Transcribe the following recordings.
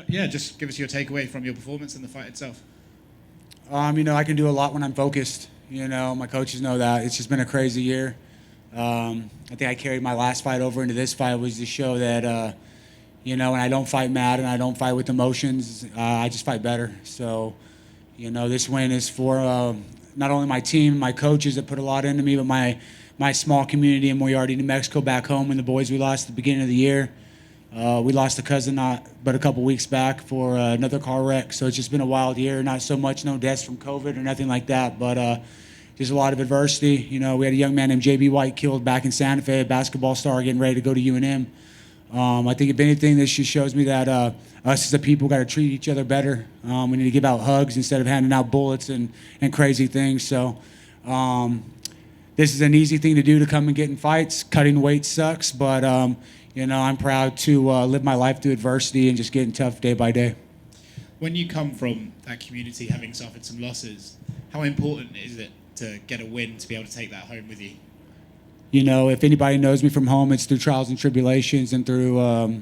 yeah, just give us your takeaway from your performance and the fight itself. I can do a lot when I'm focused. My coaches know that. It's just been a crazy year. I think I carried my last fight over into this fight was to show that, when I don't fight mad and I don't fight with emotions, I just fight better. So, this win is for not only my team, my coaches that put a lot into me, but my small community in Moriarty, New Mexico, back home, and the boys we lost at the beginning of the year. We lost a cousin not but a couple weeks back for another car wreck. So it's just been a wild year. Not so much no deaths from COVID or nothing like that, but just a lot of adversity. We had a young man named J.B. White killed back in Santa Fe, a basketball star getting ready to go to UNM. I think if anything, this just shows me that us as a people got to treat each other better. We need to give out hugs instead of handing out bullets and crazy things. So this is an easy thing to do, to come and get in fights. Cutting weight sucks, but I'm proud to live my life through adversity and just getting tough day by day. When you come from that community, having suffered some losses, how important is it to get a win to be able to take that home with you? If anybody knows me from home, it's through trials and tribulations and through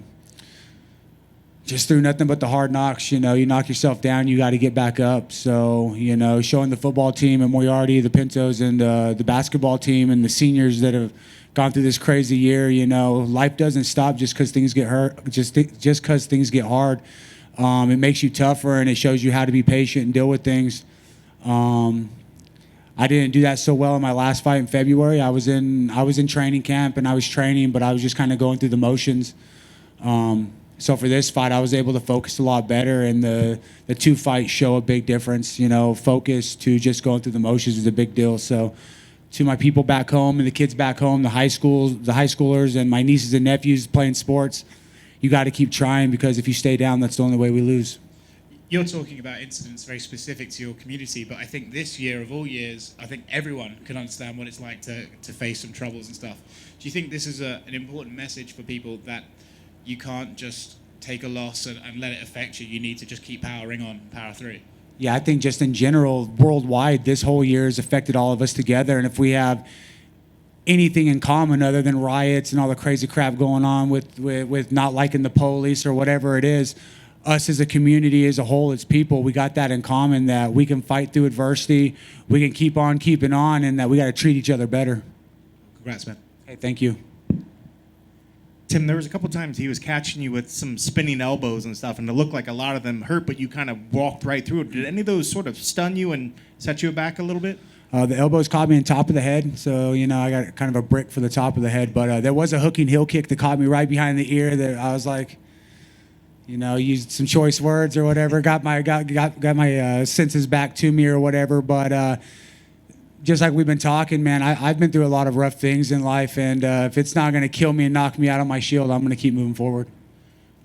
just through nothing but the hard knocks. You knock yourself down, you got to get back up. So, showing the football team and Moriarty, the Pintos, and the basketball team and the seniors that have gone through this crazy year, life doesn't stop just because things get hurt, just because things get hard. It makes you tougher, and it shows you how to be patient and deal with things. I didn't do that so well in my last fight in February. I was in training camp and I was training, but I was just kind of going through the motions. So for this fight, I was able to focus a lot better, and the two fights show a big difference. Focus to just going through the motions is a big deal. So to my people back home and the kids back home, the high schoolers and my nieces and nephews playing sports, you got to keep trying, because if you stay down, that's the only way we lose. You're talking about incidents very specific to your community, but I think this year of all years, I think everyone can understand what it's like to face some troubles and stuff. Do you think this is an important message for people, that you can't just take a loss and let it affect you? You need to just keep powering on, power through. Yeah, I think just in general, worldwide, this whole year has affected all of us together. And if we have anything in common other than riots and all the crazy crap going on with not liking the police or whatever it is, us as a community as a whole, as people, we got that in common, that we can fight through adversity, we can keep on keeping on, and that we got to treat each other better. Congrats, man. Hey, thank you. Tim, there was a couple times he was catching you with some spinning elbows and stuff, and it looked like a lot of them hurt, but you kind of walked right through it. Did any of those sort of stun you and set you back a little bit? The elbows caught me on top of the head, so I got kind of a brick for the top of the head. But there was a hooking heel kick that caught me right behind the ear. That I was like, used some choice words or whatever. Got my senses back to me or whatever. But just like we've been talking, man, I've been through a lot of rough things in life, and if it's not going to kill me and knock me out of my shield, I'm going to keep moving forward.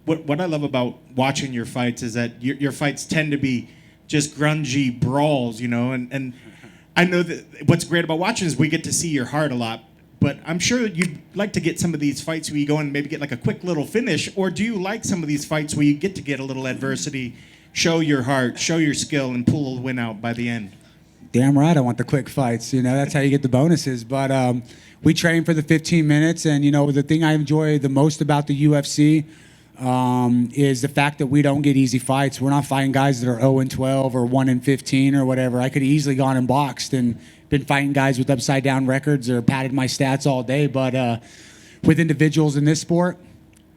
What I love about watching your fights is that your fights tend to be just grungy brawls, and I know that what's great about watching is we get to see your heart a lot, but I'm sure you'd like to get some of these fights where you go and maybe get like a quick little finish, or do you like some of these fights where you get to get a little adversity, show your heart, show your skill, and pull a win out by the end? Damn right I want the quick fights. That's how you get the bonuses. But we train for the 15 minutes, and, the thing I enjoy the most about the UFC is the fact that we don't get easy fights. We're not fighting guys that are 0-12 or 1-15 or whatever. I could have easily gone and boxed and been fighting guys with upside down records or padded my stats all day. But with individuals in this sport,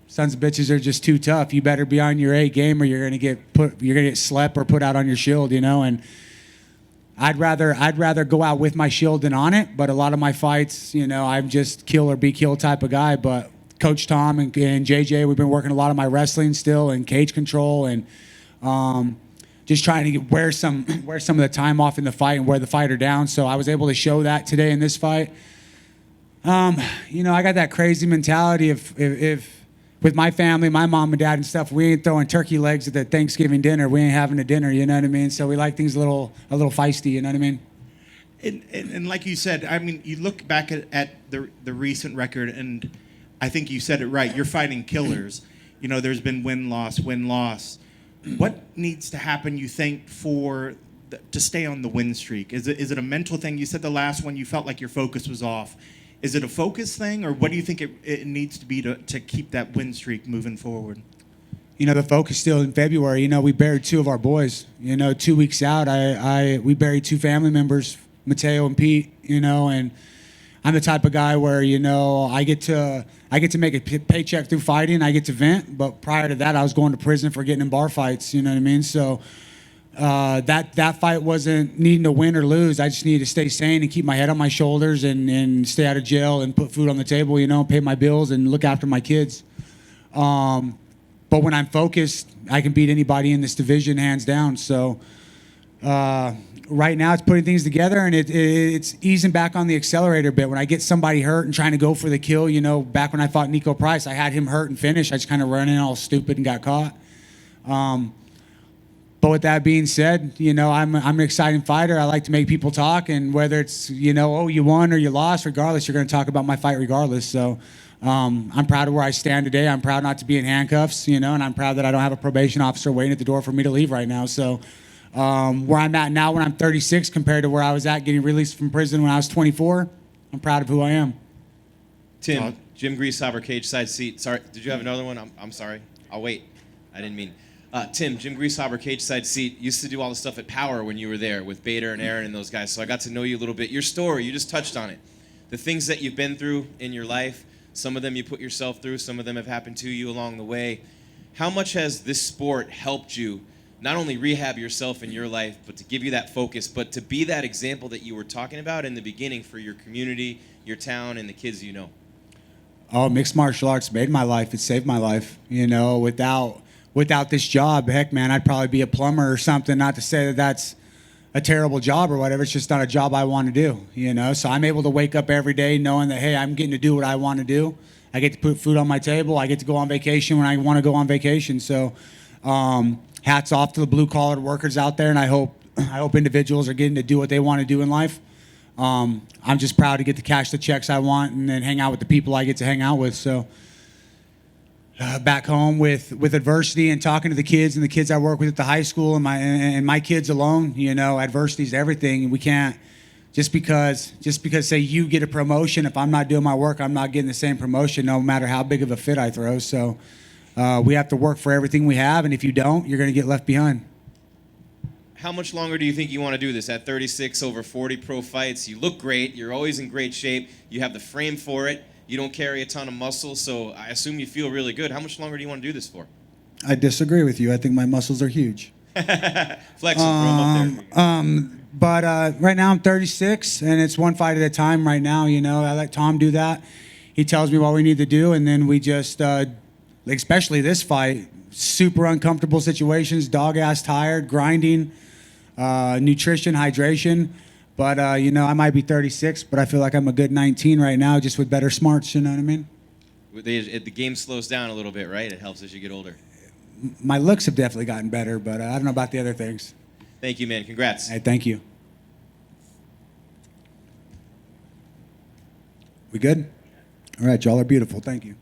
sons of bitches are just too tough. You better be on your A game, or you're gonna get slept or put out on your shield. And I'd rather go out with my shield than on it. But a lot of my fights, I'm just kill or be killed type of guy. But Coach Tom and JJ, we've been working a lot of my wrestling still and cage control, and just trying to wear some of the time off in the fight and wear the fighter down. So I was able to show that today in this fight. I got that crazy mentality if with my family, my mom and dad and stuff, we ain't throwing turkey legs at the Thanksgiving dinner. We ain't having a dinner, you know what I mean? So we like things a little feisty, you know what I mean? And like you said, I mean, you look back at the recent record, and I think you said it right. You're fighting killers. There's been win-loss. What needs to happen, you think, to stay on the win streak? Is it a mental thing? You said the last one you felt like your focus was off. Is it a focus thing, or what do you think it needs to be to keep that win streak moving forward? the focus still in February. We buried two of our boys. 2 weeks out, we buried two family members, Mateo and Pete. And I'm the type of guy where I get to make a paycheck through fighting. I get to vent, but prior to that, I was going to prison for getting in bar fights. You know what I mean? So that fight wasn't needing to win or lose. I just needed to stay sane and keep my head on my shoulders and stay out of jail and put food on the table. Pay my bills and look after my kids. But when I'm focused, I can beat anybody in this division hands down. So right now it's putting things together, and it's easing back on the accelerator a bit. When I get somebody hurt and trying to go for the kill, back when I fought Nico Price, I had him hurt and finished. I just kind of ran in all stupid and got caught. But with that being said, I'm an exciting fighter. I like to make people talk, and whether it's, oh, you won or you lost, regardless, you're going to talk about my fight regardless. So I'm proud of where I stand today. I'm proud not to be in handcuffs, and I'm proud that I don't have a probation officer waiting at the door for me to leave right now. So where I'm at now when I'm 36 compared to where I was at getting released from prison when I was 24, I'm proud of who I am. Tim, Jim Greasehover, cage side seat. Sorry, did you have another one? I'm sorry. I'll wait. I didn't mean. Tim, Jim Greasehover, cage side seat, used to do all the stuff at Power when you were there with Bader and Aaron and those guys, so I got to know you a little bit. Your story, you just touched on it. The things that you've been through in your life, some of them you put yourself through, some of them have happened to you along the way. How much has this sport helped you not only rehab yourself in your life, but to give you that focus, but to be that example that you were talking about in the beginning for your community, your town, and the kids you know? Oh, mixed martial arts made my life. It saved my life. Without this job, heck, man, I'd probably be a plumber or something. Not to say that that's a terrible job or whatever. It's just not a job I want to do, So I'm able to wake up every day knowing that, hey, I'm getting to do what I want to do. I get to put food on my table. I get to go on vacation when I want to go on vacation. So hats off to the blue-collar workers out there, and I hope individuals are getting to do what they want to do in life. I'm just proud to get to cash the checks I want and then hang out with the people I get to hang out with. So back home with adversity and talking to the kids and the kids I work with at the high school and my kids alone, adversity is everything. We can't just because say you get a promotion, if I'm not doing my work, I'm not getting the same promotion no matter how big of a fit I throw. So we have to work for everything we have, and if you don't, you're going to get left behind. How much longer do you think you want to do this? At 36, over 40 pro fights, you look great, you're always in great shape, you have the frame for it. You don't carry a ton of muscle, so I assume you feel really good. How much longer do you want to do this for? I disagree with you. I think my muscles are huge. Flex them, throw them up there. But right now I'm 36, and it's one fight at a time right now. I let Tom do that. He tells me what we need to do, and then we just, especially this fight, super uncomfortable situations, dog-ass tired, grinding, nutrition, hydration. But, I might be 36, but I feel like I'm a good 19 right now, just with better smarts, you know what I mean? The game slows down a little bit, right? It helps as you get older. My looks have definitely gotten better, but I don't know about the other things. Thank you, man. Congrats. Hey, thank you. We good? All right, y'all are beautiful. Thank you.